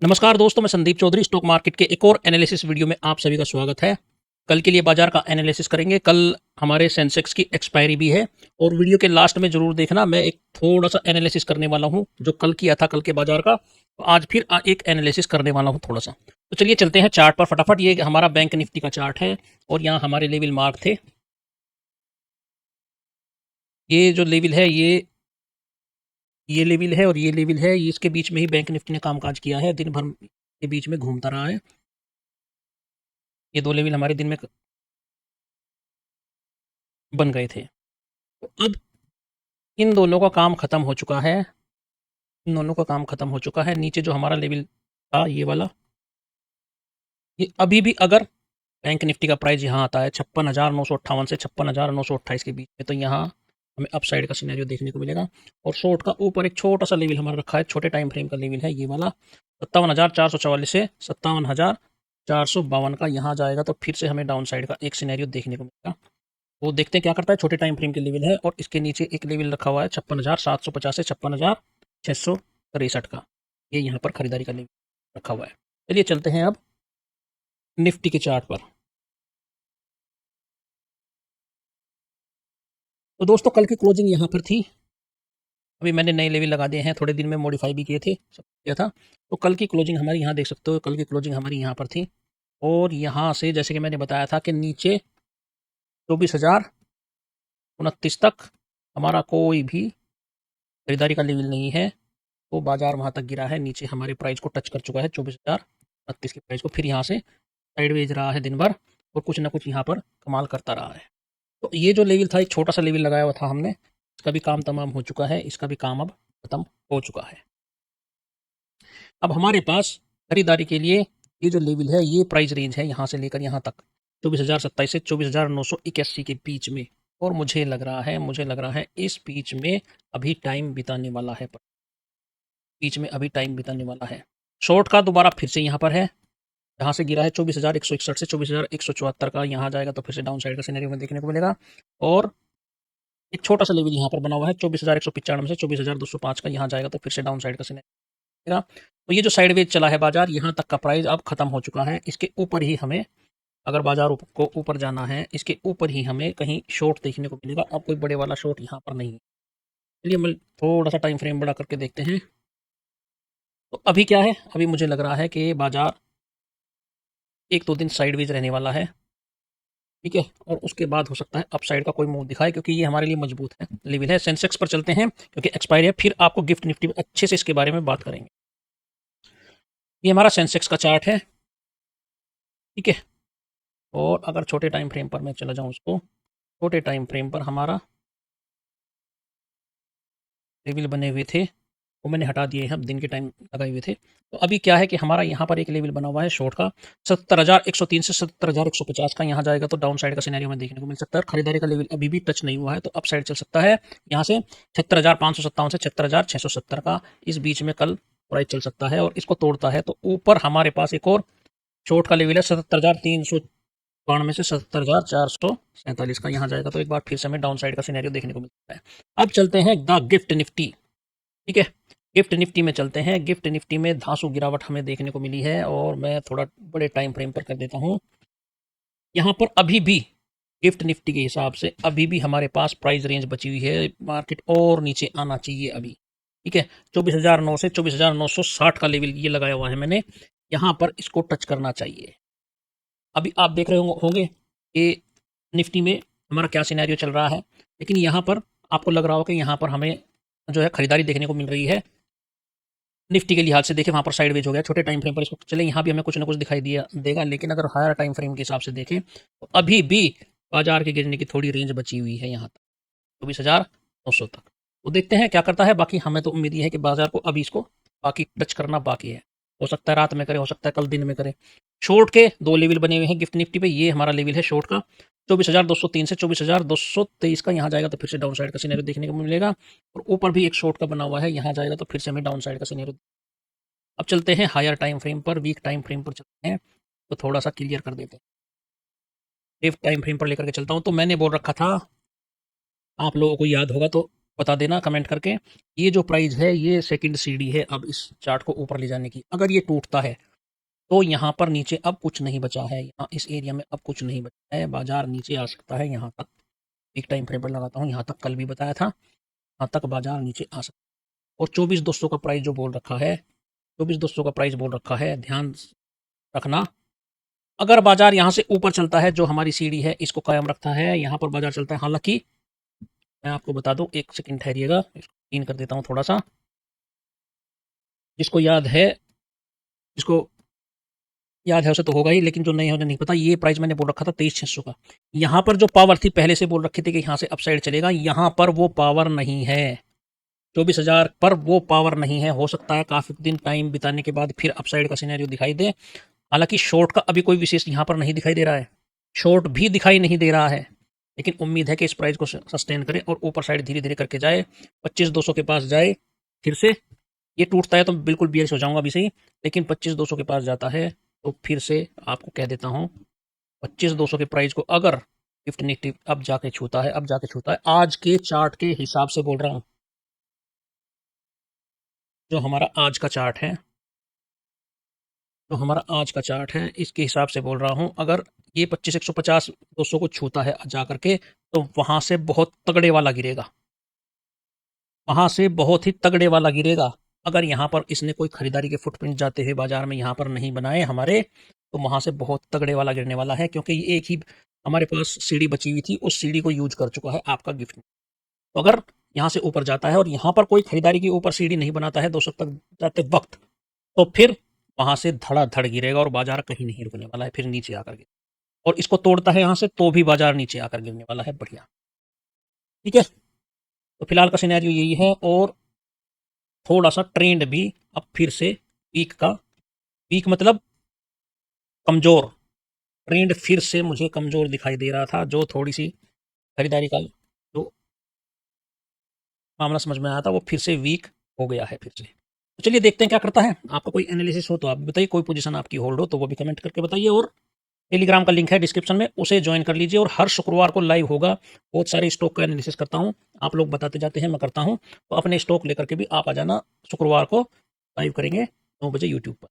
नमस्कार दोस्तों, मैं संदीप चौधरी। स्टॉक मार्केट के एक और एनालिसिस वीडियो में आप सभी का स्वागत है। कल के लिए बाजार का एनालिसिस करेंगे। कल हमारे सेंसेक्स की एक्सपायरी भी है और वीडियो के लास्ट में जरूर देखना, मैं एक थोड़ा सा एनालिसिस करने वाला हूं जो कल किया था कल के बाजार का। तो आज फिर एक एनालिसिस करने वाला हूं थोड़ा सा। तो चलिए चलते हैं चार्ट पर फटाफट। ये हमारा बैंक निफ्टी का चार्ट है और यहाँ हमारे लेवल मार्क थे। ये जो लेवल है ये लेवल है और ये लेवल है, इसके बीच में ही बैंक निफ्टी ने कामकाज किया है। दिन भर के बीच में घूमता रहा है। ये दो लेवल हमारे दिन में बन गए थे। तो अब इन दोनों का काम खत्म हो चुका है। इन दोनों का काम खत्म हो चुका है। नीचे जो हमारा लेवल था ये वाला, ये अभी भी अगर बैंक निफ्टी का प्राइस यहाँ आता है 56,958 से 56,928 के बीच में, तो यहाँ हमें अपसाइड का सिनेरियो देखने को मिलेगा। और शॉर्ट का ऊपर एक छोटा सा लेवल हमारा रखा है, छोटे टाइम फ्रेम का लेवल है ये वाला 57,444 से 57,452 का। यहाँ जाएगा तो फिर से हमें डाउन साइड का एक सिनेरियो देखने को मिलेगा। वो देखते हैं क्या करता है। छोटे टाइम फ्रेम के लेवल है और इसके नीचे एक लेवल रखा हुआ है 56,750 से 56,663 का। ये यहाँ पर खरीदारी का लेवल रखा हुआ है। चलिए चलते हैं अब निफ्टी के चार्ट पर। तो दोस्तों कल की क्लोजिंग यहाँ पर थी। अभी मैंने नए लेवल लगा दिए हैं, थोड़े दिन में मॉडिफाई भी किए थे, सब किया था। तो कल की क्लोजिंग हमारी यहाँ देख सकते हो। कल की क्लोजिंग हमारी यहाँ पर थी और यहाँ से जैसे कि मैंने बताया था कि नीचे 24,029 तक हमारा कोई भी खरीदारी का लेवल नहीं है। तो बाजार वहाँ तक गिरा है, नीचे हमारे प्राइस को टच कर चुका है 24,029 के प्राइस को। फिर यहाँ से साइडवेज रहा है दिन भर और कुछ ना कुछ यहाँ पर कमाल करता रहा है। तो ये जो लेवल था, एक छोटा सा लेवल लगाया हुआ था हमने, इसका भी काम तमाम हो चुका है। इसका भी काम अब खत्म हो चुका है। अब हमारे पास खरीदारी के लिए ये जो लेवल है, ये प्राइस रेंज है यहाँ से लेकर यहाँ तक 24,027 से 24,981 के बीच में। और मुझे लग रहा है इस बीच में अभी टाइम बिताने वाला है। बीच में अभी टाइम बिताने वाला है। शॉर्ट का दोबारा फिर से यहाँ पर है, यहाँ से गिरा है 24,161 से 24,174 का। यहाँ जाएगा तो फिर से डाउन साइड का सिनेरियो में देखने को मिलेगा। और एक छोटा सा लेवल यहाँ पर बना हुआ है 24,195 से 24,205 का। यहाँ जाएगा तो फिर से डाउन साइड का सिनेरियो मिलेगा। तो ये जो साइडवेज चला है बाजार, यहाँ तक का प्राइस अब खत्म हो चुका है। इसके ऊपर ही हमें, अगर बाजार को ऊपर जाना है, इसके ऊपर ही हमें कहीं शॉर्ट देखने को मिलेगा। अब कोई बड़े वाला शॉर्ट यहाँ पर नहीं है। चलिए हम थोड़ा सा टाइम फ्रेम बड़ा करके देखते हैं। तो अभी क्या है, अभी मुझे लग रहा है कि बाजार एक दो दिन साइडवेज रहने वाला है, ठीक है। और उसके बाद हो सकता है अपसाइड का कोई मूव दिखाए, क्योंकि ये हमारे लिए मजबूत है लेवल है। सेंसेक्स पर चलते हैं क्योंकि एक्सपायरी है, फिर आपको गिफ्ट निफ्टी में अच्छे से इसके बारे में बात करेंगे। ये हमारा सेंसेक्स का चार्ट है, ठीक है। और अगर छोटे टाइम फ्रेम पर मैं चला जाऊँ, उसको छोटे टाइम फ्रेम पर हमारा लेवल बने हुए थे वो मैंने हटा दिए हैं, अब दिन के टाइम लगाए हुए थे। तो अभी क्या है कि हमारा यहाँ पर एक लेवल बना हुआ है शॉर्ट का 70,103 से 70,150 का। यहाँ जाएगा तो डाउन साइड का सिनेरियो में देखने को मिल सकता है। खरीदारी का लेवल अभी भी टच नहीं हुआ है, तो अप साइड चल सकता है। यहाँ से 76,557 से 76,670 का इस बीच में कल प्राइस चल सकता है। और इसको तोड़ता है तो ऊपर हमारे पास एक और शॉर्ट का लेवल है 77,392 से 77,447 का। यहाँ जाएगा तो एक बार फिर से हमें डाउन साइड का सिनेरियो देखने को मिलता है। अब चलते हैं द गिफ्ट निफ्टी, ठीक है। गिफ्ट निफ्टी में चलते हैं। गिफ्ट निफ्टी में धांसू गिरावट हमें देखने को मिली है और मैं थोड़ा बड़े टाइम फ्रेम पर कर देता हूँ। यहाँ पर अभी भी गिफ्ट निफ्टी के हिसाब से अभी भी हमारे पास प्राइस रेंज बची हुई है। मार्केट और नीचे आना चाहिए अभी, ठीक है। 24,009 से 24,960 का लेवल ये लगाया हुआ है मैंने, यहाँ पर इसको टच करना चाहिए। अभी आप देख रहे होंगे कि निफ्टी में हमारा क्या सिनेरियो चल रहा है, लेकिन यहाँ पर आपको लग रहा हो कि यहाँ पर हमें जो है खरीदारी देखने को मिल रही है। निफ्टी के लिहाज से देखें, वहाँ पर साइडवेज हो गया। छोटे टाइम फ्रेम पर इसको चले, यहाँ भी हमें कुछ ना कुछ दिखाई दिया देगा। लेकिन अगर हायर टाइम फ्रेम के हिसाब से देखें तो अभी भी बाजार के गिरने की थोड़ी रेंज बची हुई है यहाँ तक 24,900 तक। तो देखते हैं क्या करता है। बाकी हमें तो उम्मीद है कि बाजार को अभी इसको बाकी टच करना बाकी है। हो सकता है रात में करे, हो सकता है कल दिन में करे। शॉर्ट के दो लेवल बने हुए हैं गिफ्ट निफ्टी पे। ये हमारा लेवल है शॉर्ट का 24,203 से 24,223 का। यहाँ जाएगा तो फिर से डाउन साइड का सिनेरियो देखने को मिलेगा। और ऊपर भी एक शॉर्ट का बना हुआ है, यहाँ जाएगा तो फिर से हमें डाउन साइड का सिनेरियो। अब चलते हैं हायर टाइम फ्रेम पर, वीक टाइम फ्रेम पर चलते हैं तो थोड़ा सा क्लियर कर देते हैं। वीक टाइम फ्रेम पर लेकर के चलता हूँ। तो मैंने बोल रखा था, आप लोगों को याद होगा तो बता देना कमेंट करके। ये जो प्राइस है ये सेकंड सीढ़ी है अब इस चार्ट को ऊपर ले जाने की। अगर ये टूटता है तो यहाँ पर नीचे अब कुछ नहीं बचा है, यहाँ इस एरिया में अब कुछ नहीं बचा है, बाजार नीचे आ सकता है यहाँ तक। एक टाइम फ्रेम पर लगाता हूँ, यहाँ तक कल भी बताया था, यहाँ तक बाजार नीचे आ सकता है। और 24,200 का प्राइस जो बोल रखा है, 24,200 का प्राइस बोल रखा है, ध्यान रखना। अगर बाजार यहाँ से ऊपर चलता है, जो हमारी सीढ़ी है इसको कायम रखता है, यहाँ पर बाजार चलता है, हालांकि मैं आपको बता दूं, एक सेकंड ठहरिएगा, इसको क्लीन कर देता हूँ थोड़ा सा। जिसको याद है, जिसको याद है उसे तो होगा ही, लेकिन जो नहीं है उन्हें नहीं पता। ये प्राइस मैंने बोल रखा था 23,600 का। यहाँ पर जो पावर थी पहले से बोल रखी थी कि यहाँ से अपसाइड चलेगा, यहाँ पर वो पावर नहीं है। 24,000 पर वो पावर नहीं है। हो सकता है काफी दिन टाइम बिताने के बाद फिर अपसाइड का सिनेरियो दिखाई दे। हालांकि शॉर्ट का अभी कोई विशेष यहाँ पर नहीं दिखाई दे रहा है, शॉर्ट भी दिखाई नहीं दे रहा है, लेकिन उम्मीद है कि इस प्राइस को सस्टेन करे और ऊपर साइड धीरे धीरे करके जाए, 25,200 के पास जाए। फिर से ये टूटता है तो बिल्कुल बियर्स हो जाऊंगा अभी से ही, लेकिन 25,200 के पास जाता है तो फिर से आपको कह देता हूँ, 25,200 के प्राइस को अगर निफ्टी निफ्टी अब जाके छूता है, अब जाके छूता है, आज के चार्ट के हिसाब से बोल रहा हूँ, जो हमारा आज का चार्ट है, जो हमारा आज का चार्ट है इसके हिसाब से बोल रहा हूँ, अगर ये 25,150 200 को छूता है जा करके, तो वहां से बहुत तगड़े वाला गिरेगा, वहां से बहुत ही तगड़े वाला गिरेगा। अगर यहाँ पर इसने कोई खरीदारी के फुटप्रिंट जाते हुए बाजार में यहाँ पर नहीं बनाए हमारे, तो वहां से बहुत तगड़े वाला गिरने वाला है, क्योंकि ये एक ही हमारे पास सीढ़ी बची हुई थी, उस सीढ़ी को यूज कर चुका है आपका गिफ्ट। तो अगर यहाँ से ऊपर जाता है और यहाँ पर कोई खरीदारी के ऊपर सीढ़ी नहीं बनाता है 200 तक जाते वक्त, तो फिर वहां से धड़ाधड़ गिरेगा और बाजार कहीं नहीं रुकने वाला है, फिर नीचे आकर गिर, और इसको तोड़ता है यहाँ से तो भी बाजार नीचे आकर गिरने वाला है। बढ़िया, ठीक है। तो फिलहाल का सिनेरियो यही है, और थोड़ा सा ट्रेंड भी अब फिर से पीक का, पीक मतलब कमजोर, ट्रेंड फिर से मुझे कमजोर दिखाई दे रहा था, जो थोड़ी सी खरीदारी का जो मामला समझ में आया था वो फिर से वीक हो गया है फिर से। तो चलिए देखते हैं क्या करता है। आपका कोई एनालिसिस हो तो आप बताइए, कोई पोजीशन आपकी होल्ड हो तो वो भी कमेंट करके बताइए, और टेलीग्राम का लिंक है डिस्क्रिप्शन में, उसे ज्वाइन कर लीजिए। और हर शुक्रवार को लाइव होगा, बहुत सारे स्टॉक का एनालिसिस करता हूँ, आप लोग बताते जाते हैं, मैं करता हूँ, तो अपने स्टॉक लेकर के भी आप आ जाना। शुक्रवार को लाइव करेंगे 9 बजे यूट्यूब पर।